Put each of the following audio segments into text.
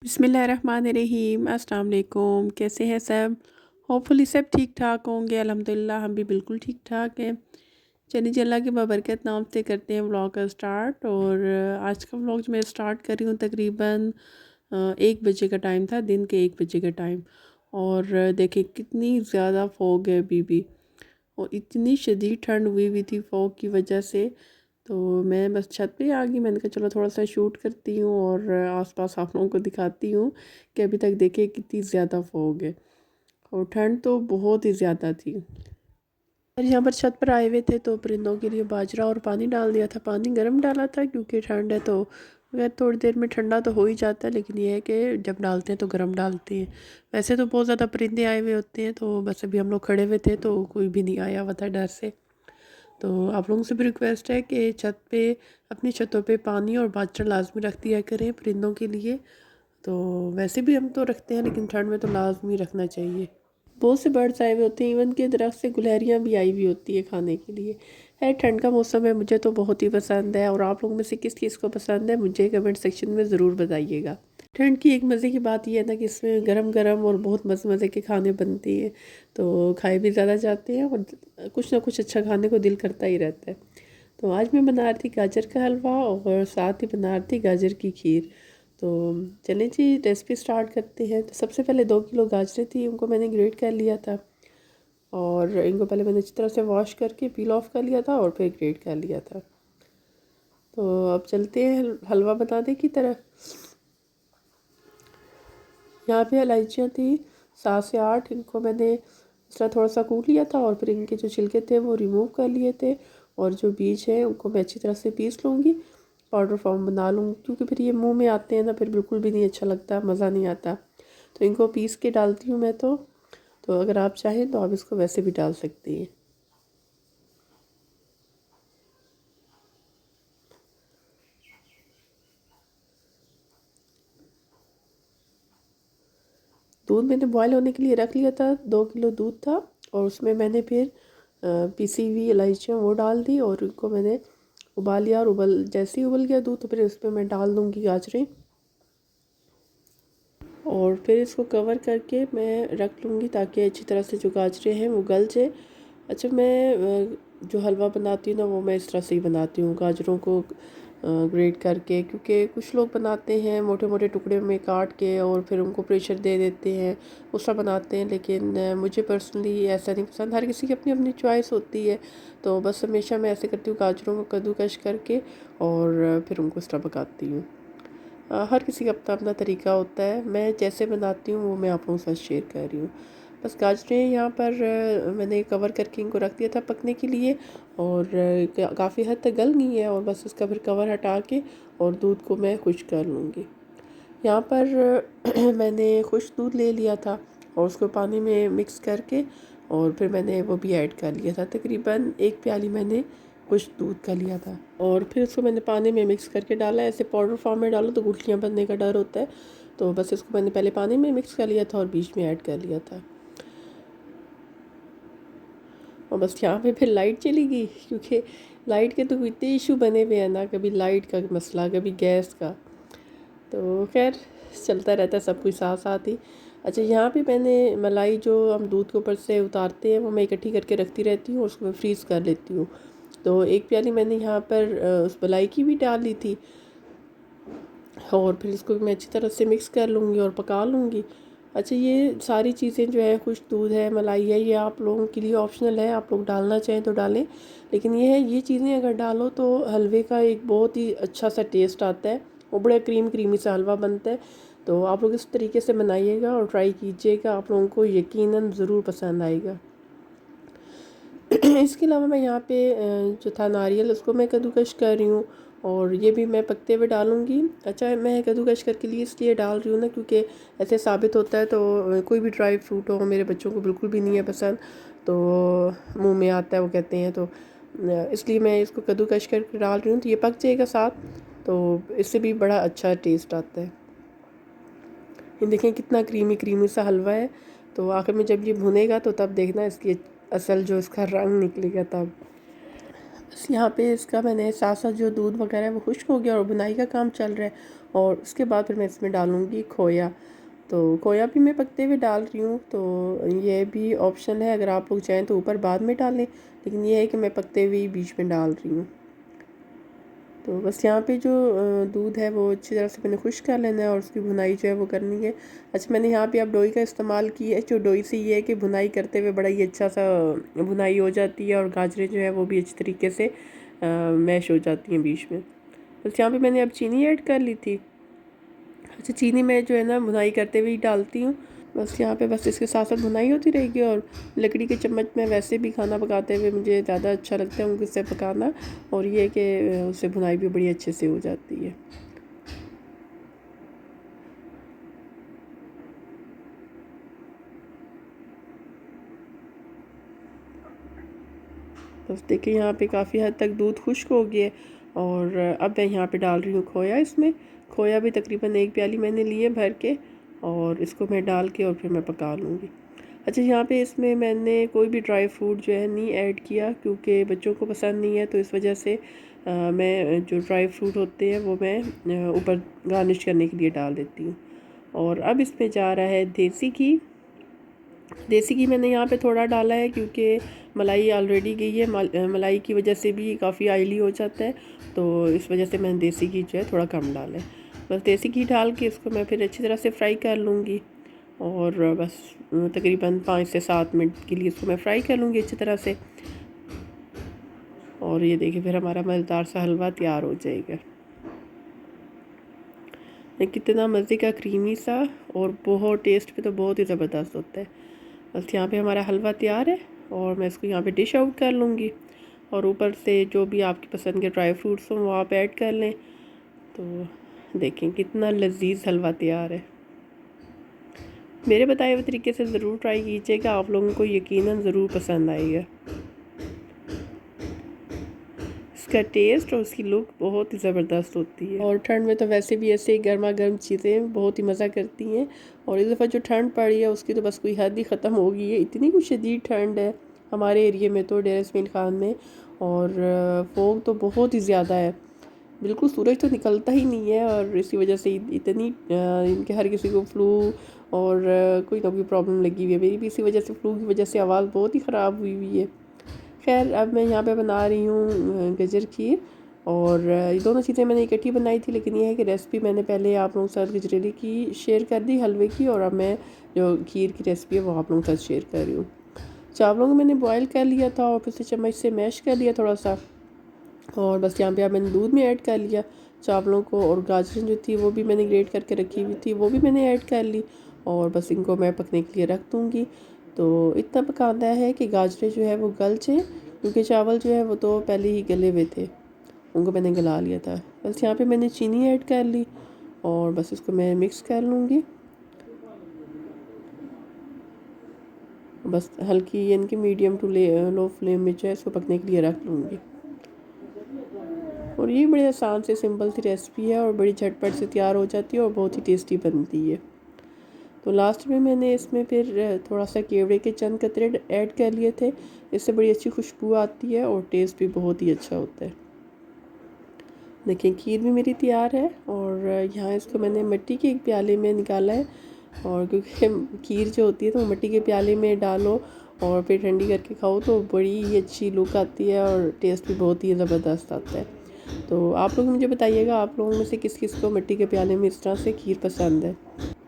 बिस्मिल्लाहिर्रहमानिर्रहीम। अस्सलाम वालेकुम। कैसे हैं सब? होपफुली सब ठीक ठाक होंगे। अल्हम्दुलिल्लाह हम भी बिल्कुल ठीक ठाक हैं। चलिए अल्लाह के बबरकत नाम से करते हैं व्लॉग का स्टार्ट। और आज का व्लॉग जो मैं स्टार्ट कर रही हूँ तकरीबन 1 बजे का टाइम था, दिन के 1 बजे का टाइम। और देखिए कितनी ज़्यादा फॉग है अभी भी, और इतनी शदीद ठंड हुई हुई थी फॉग की वजह से। तो मैं बस छत पे आ गई। मैंने कहा चलो थोड़ा सा शूट करती हूँ और आसपास आप लोगों को दिखाती हूँ कि अभी तक देखिए कितनी ज़्यादा फॉग है और ठंड तो बहुत ही ज़्यादा थी। और यहाँ पर छत पर आए हुए थे तो परिंदों के लिए बाजरा और पानी डाल दिया था। पानी गर्म डाला था क्योंकि ठंड है, तो अगर थोड़ी देर में ठंडा तो हो ही जाता है, लेकिन ये है कि जब डालते हैं तो गर्म डालते हैं। वैसे तो बहुत ज़्यादा परिंदे आए हुए होते हैं, तो बस अभी हम लोग खड़े हुए थे तो कोई भी नहीं आया हुआ था डर से। तो आप लोगों से भी रिक्वेस्ट है कि छत पे, अपनी छतों पे पानी और बाजरा लाजमी रख दिया करें परिंदों के लिए। तो वैसे भी हम तो रखते हैं, लेकिन ठंड में तो लाजमी रखना चाहिए। बहुत से बर्ड्स आए हुए होते हैं, इवन के दरख्त से गुलहरियाँ भी आई हुई होती है खाने के लिए। है ठंड का मौसम है, मुझे तो बहुत ही पसंद है। और आप लोगों में से किस किस को पसंद है मुझे कमेंट सेक्शन में ज़रूर बताइएगा। ठंड की एक मज़े की बात यह है ना कि इसमें गरम गरम और बहुत मज़े मज़े के खाने बनते हैं, तो खाए भी ज़्यादा जाते हैं और कुछ ना कुछ अच्छा खाने को दिल करता ही रहता है। तो आज मैं बना रही थी गाजर का हलवा और साथ ही बना रही थी गाजर की खीर। तो चलें जी रेसिपी स्टार्ट करते हैं। तो सबसे पहले 2 किलो गाजरें थी, उनको मैंने ग्रेट कर लिया था। और इनको पहले मैंने अच्छी तरह से वॉश करके पील ऑफ कर लिया था और फिर ग्रेट कर लिया था। तो अब चलते हैं हलवा बनाने की तरफ। यहाँ पे इलायचियाँ थी 7 से 8, इनको मैंने इस तरह थोड़ा सा कूट लिया था और फिर इनके जो छिलके थे वो रिमूव कर लिए थे। और जो बीज है उनको मैं अच्छी तरह से पीस लूँगी, पाउडर फॉर्म बना लूँगी, क्योंकि फिर ये मुंह में आते हैं ना, फिर बिल्कुल भी नहीं अच्छा लगता, मज़ा नहीं आता। तो इनको पीस के डालती हूँ मैं तो अगर आप चाहें तो आप इसको वैसे भी डाल सकती हैं। दूध मैंने बॉयल होने के लिए रख लिया था, 2 किलो दूध था। और उसमें मैंने फिर पिसी हुई इलायचियाँ वो डाल दी और उनको मैंने उबाल लिया। और जैसे ही उबल गया दूध तो फिर उसमें मैं डाल दूँगी गाजरें और फिर इसको कवर करके मैं रख लूँगी ताकि अच्छी तरह से जो गाजरें हैं वो गल जाए। अच्छा, मैं जो हलवा बनाती हूँ ना वो मैं इस तरह से ही बनाती हूँ, गाजरों को ग्रेट करके, क्योंकि कुछ लोग बनाते हैं मोटे मोटे टुकड़े में काट के और फिर उनको प्रेशर दे देते हैं, उस तरह बनाते हैं। लेकिन मुझे पर्सनली ऐसा नहीं पसंद। हर किसी की अपनी अपनी चॉइस होती है। तो बस हमेशा मैं ऐसे करती हूँ, गाजरों को कद्दूकश करके और फिर उनको इस तरह पकाती हूँ। हर किसी का अपना अपना तरीका होता है। मैं जैसे बनाती हूँ वो मैं आप लोगों के साथ शेयर कर रही हूँ। बस गाजरें यहाँ पर मैंने कवर करके इनको रख दिया था पकने के लिए। और काफ़ी हद तक गल गई है और बस इसका फिर कवर हटा के और दूध को मैं खुश्क कर लूँगी। यहाँ पर मैंने खुश्क दूध ले लिया था और उसको पानी में मिक्स करके और फिर मैंने वो भी ऐड कर लिया था। तकरीबन 1 प्याली मैंने खुश्क दूध का लिया था और फिर उसको मैंने पानी में मिक्स करके डाला। ऐसे पाउडर फॉर्म में डालो तो गुठलियाँ बनने का डर होता है, तो बस इसको मैंने पहले पानी में मिक्स कर लिया था और बीच में ऐड कर लिया था। और बस यहाँ पे फिर लाइट चली गई, क्योंकि लाइट के तो इतने इशू बने हुए हैं ना, कभी लाइट का मसला कभी गैस का, तो खैर चलता रहता है सब कुछ साथ साथ ही। अच्छा, यहाँ पे मैंने मलाई जो हम दूध के ऊपर से उतारते हैं वो मैं इकट्ठी करके रखती रहती हूँ और उसको मैं फ्रीज़ कर लेती हूँ। तो 1 प्याली मैंने यहाँ पर उस मलाई की भी डाल ली थी और फिर इसको मैं अच्छी तरह से मिक्स कर लूँगी और पका लूँगी। अच्छा, ये सारी चीज़ें जो है, खुश्क दूध है, मलाई है, ये आप लोगों के लिए ऑप्शनल है, आप लोग डालना चाहें तो डालें। लेकिन ये है, ये चीज़ें अगर डालो तो हलवे का एक बहुत ही अच्छा सा टेस्ट आता है और बड़ा क्रीमी सा हलवा बनता है। तो आप लोग इस तरीके से बनाइएगा और ट्राई कीजिएगा, आप लोगों को यकीनन ज़रूर पसंद आएगा। इसके अलावा मैं यहाँ पे जो था नारियल, उसको मैं कद्दूकश कर रही हूँ और ये भी मैं पकते हुए डालूँगी। अच्छा, मैं कद्दूकश करके लिए इसलिए डाल रही हूँ ना, क्योंकि ऐसे साबित होता है, तो कोई भी ड्राई फ्रूट हो, मेरे बच्चों को बिल्कुल भी नहीं है पसंद, तो मुंह में आता है वो कहते हैं, तो इसलिए मैं इसको कद्दूकश करके डाल रही हूँ। तो ये पक जाएगा साथ, तो इससे भी बड़ा अच्छा टेस्ट आता है। ये देखें कितना क्रीमी सा हलवा है। तो आखिर में जब ये भुनेगा तो तब देखना इसकी असल जो इसका रंग निकलेगा तब। बस यहाँ पे इसका मैंने साथ साथ जो दूध वगैरह है वो खुश्क हो गया और बुनाई का काम चल रहा है। और उसके बाद फिर मैं इसमें डालूँगी खोया। तो खोया भी मैं पकते हुए डाल रही हूँ, तो ये भी ऑप्शन है, अगर आप लोग चाहें तो ऊपर बाद में डालें, लेकिन ये है कि मैं पकते हुए बीच में डाल रही हूँ। तो बस यहाँ पे जो दूध है वो अच्छी तरह से मैंने खुश कर लेना है और उसकी भुनाई जो है वो करनी है। अच्छा, मैंने यहाँ पे अब डोई का इस्तेमाल किया है। जो डोई से ये है कि भुनाई करते हुए बड़ा ही अच्छा सा भुनाई हो जाती है और गाजरें जो है वो भी अच्छी तरीके से मैश हो जाती हैं बीच में। बस यहाँ पे मैंने अब चीनी ऐड कर ली थी। अच्छा, चीनी मैं जो है ना भुनाई करते हुए ही डालती हूँ। बस यहाँ पे बस इसके साथ साथ भुनाई होती रहेगी। और लकड़ी के चम्मच में वैसे भी खाना पकाते हुए मुझे ज़्यादा अच्छा लगता है उनसे पकाना, और ये कि उससे भुनाई भी बड़ी अच्छे से हो जाती है। बस देखिए यहाँ पे काफ़ी हद तक दूध खुश्क हो गया, और अब मैं यहाँ पे डाल रही हूँ खोया। इसमें खोया भी तकरीबन 1 प्याली मैंने लिए भर के, और इसको मैं डाल के और फिर मैं पका लूँगी। अच्छा, यहाँ पे इसमें मैंने कोई भी ड्राई फ्रूट जो है नहीं ऐड किया, क्योंकि बच्चों को पसंद नहीं है, तो इस वजह से मैं जो ड्राई फ्रूट होते हैं वो मैं ऊपर गार्निश करने के लिए डाल देती हूँ। और अब इसमें जा रहा है देसी घी। देसी घी मैंने यहाँ पे थोड़ा डाला है, क्योंकि मलाई ऑलरेडी गई है। मलाई की वजह से भी काफ़ी ऑयली हो जाता है, तो इस वजह से मैंने देसी घी जो है थोड़ा कम डाला है। बस देसी घी डाल के इसको मैं फिर अच्छी तरह से फ्राई कर लूँगी, और बस तकरीबन 5 से 7 मिनट के लिए इसको मैं फ्राई कर लूँगी अच्छी तरह से। और ये देखिए फिर हमारा मज़ेदार सा हलवा तैयार हो जाएगा। कितना मज़े का क्रीमी सा, और बहुत टेस्ट पे तो बहुत ही ज़बरदस्त होता है। बस यहाँ पे हमारा हलवा तैयार है, और मैं इसको यहाँ पे डिश आउट कर लूँगी। और ऊपर से जो भी आपकी पसंद के ड्राई फ्रूट्स हों वो आप ऐड कर लें। तो देखें कितना लजीज हलवा तैयार है। मेरे बताए हुए तरीके से ज़रूर ट्राई कीजिएगा, आप लोगों को यकीनन ज़रूर पसंद आएगा। इसका टेस्ट और उसकी लुक बहुत ही ज़बरदस्त होती है, और ठंड में तो वैसे भी ऐसे गर्मा गर्म चीज़ें बहुत ही मज़ा करती हैं। और इस दफ़ा जो ठंड पड़ी है उसकी तो बस कोई हद ही ख़त्म हो गई है। इतनी कुछ शदीद ठंड है हमारे एरिए में, तो डेरा इस्माइल खान में, और फोग तो बहुत ही ज़्यादा है। बिल्कुल सूरज तो निकलता ही नहीं है, और इसी वजह से इतनी इनके हर किसी को फ्लू और कोई ना कोई प्रॉब्लम लगी हुई है। मेरी भी इसी वजह से, फ्लू की वजह से आवाज़ बहुत ही ख़राब हुई हुई है। खैर, अब मैं यहाँ पे बना रही हूँ गजर खीर, और ये दोनों चीज़ें मैंने इकट्ठी बनाई थी, लेकिन ये है कि रेसिपी मैंने पहले आप लोगों के साथ गजरेली की शेयर कर दी, हलवे की, और अब मैं जो खीर की रेसिपी है वो आप लोगों के साथ शेयर कर रही हूँ। चावलों को मैंने बॉयल कर लिया था और फिर से चम्मच से मैश कर लिया थोड़ा सा, और बस यहाँ पे अब मैंने दूध में ऐड कर लिया चावलों को, और गाजरें जो थी वो भी मैंने ग्रेट करके रखी हुई थी, वो भी मैंने ऐड कर ली, और बस इनको मैं पकने के लिए रख दूँगी। तो इतना पकाना है कि गाजरें जो है वो गल जाएँ, क्योंकि चावल जो है वो तो पहले ही गले हुए थे, उनको मैंने गला लिया था। बस यहाँ पे मैंने चीनी ऐड कर ली, और बस इसको मैं मिक्स कर लूँगी। बस हल्की यानी कि मीडियम टू लो फ्लेम में जो है इसको पकने के लिए रख लूँगी। और ये बड़ी आसान से सिंपल सी रेसिपी है, और बड़ी झटपट से तैयार हो जाती है, और बहुत ही टेस्टी बनती है। तो लास्ट में मैंने इसमें फिर थोड़ा सा केवड़े के चंद कतरे ऐड कर लिए थे। इससे बड़ी अच्छी खुशबू आती है और टेस्ट भी बहुत ही अच्छा होता है। देखिए खीर भी मेरी तैयार है, और यहाँ इसको मैंने मिट्टी के एक प्याले में निकाला है, और क्योंकि खीर जो होती है तो मिट्टी के प्याले में डालो और फिर ठंडी करके खाओ तो बड़ी ही अच्छी लुक आती है, और टेस्ट भी बहुत ही ज़बरदस्त आता है। तो आप लोग मुझे बताइएगा, आप लोगों में से किस किस को मिट्टी के प्याले में इस तरह से खीर पसंद है।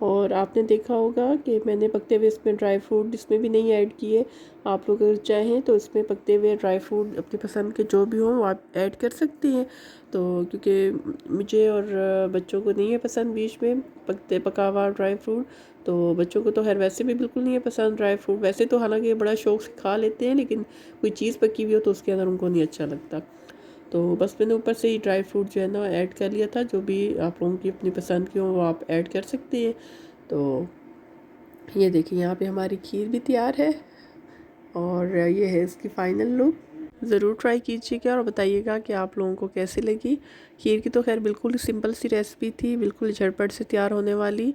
और आपने देखा होगा कि मैंने पकते हुए इसमें ड्राई फ्रूट इसमें भी नहीं ऐड किए। आप लोग अगर चाहें तो इसमें पकते हुए ड्राई फ्रूट अपनी पसंद के जो भी हों वो आप ऐड कर सकती हैं। तो क्योंकि मुझे और बच्चों को नहीं है पसंद बीच में पका हुआ ड्राई फ्रूट, तो बच्चों को तो खैर वैसे भी बिल्कुल नहीं है पसंद ड्राई फ्रूट। वैसे तो हालांकि बड़ा शौक से खा लेते हैं, लेकिन कोई चीज़ पकी हुई हो तो उसके अंदर उनको नहीं अच्छा लगता। तो बस मैंने ऊपर से ही ड्राई फ्रूट जो है ना ऐड कर लिया था। जो भी आप लोगों की अपनी पसंद की हो वो आप ऐड कर सकते हैं। तो ये देखिए यहाँ पे हमारी खीर भी तैयार है, और ये है इसकी फ़ाइनल लुक। ज़रूर ट्राई कीजिएगा और बताइएगा कि आप लोगों को कैसी लगी। खीर की तो खैर बिल्कुल ही सिंपल सी रेसिपी थी, बिल्कुल झटपट से तैयार होने वाली।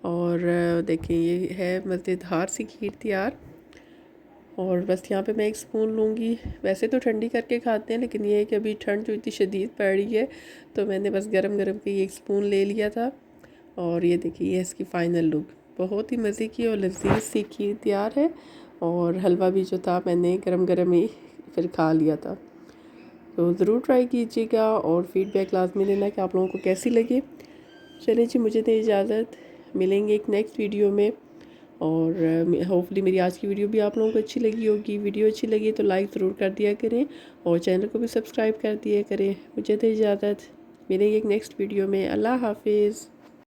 और देखिए ये है मज़ेदार सी खीर तैयार। और बस यहाँ पे मैं एक स्पून लूँगी। वैसे तो ठंडी करके खाते हैं, लेकिन ये है कि अभी ठंड जो इतनी शदीद पड़ रही है तो मैंने बस गरम गरम के एक स्पून ले लिया था। और ये देखिए ये इसकी फ़ाइनल लुक, बहुत ही मज़े की और लजीज सी खीर तैयार है। और हलवा भी जो था मैंने गरम गरम ही फिर खा लिया था। तो ज़रूर ट्राई कीजिएगा और फीडबैक लाजमी देना कि आप लोगों को कैसी लगी। चलिए जी, मुझे दे इजाज़त, मिलेंगे एक नेक्स्ट वीडियो में। और होपफुली मेरी आज की वीडियो भी आप लोगों को अच्छी लगी होगी। वीडियो अच्छी लगी तो लाइक ज़रूर कर दिया करें और चैनल को भी सब्सक्राइब कर दिया करें। मुझे दे इजाज़त, मिलेंगे एक नेक्स्ट वीडियो में। अल्लाह हाफिज़।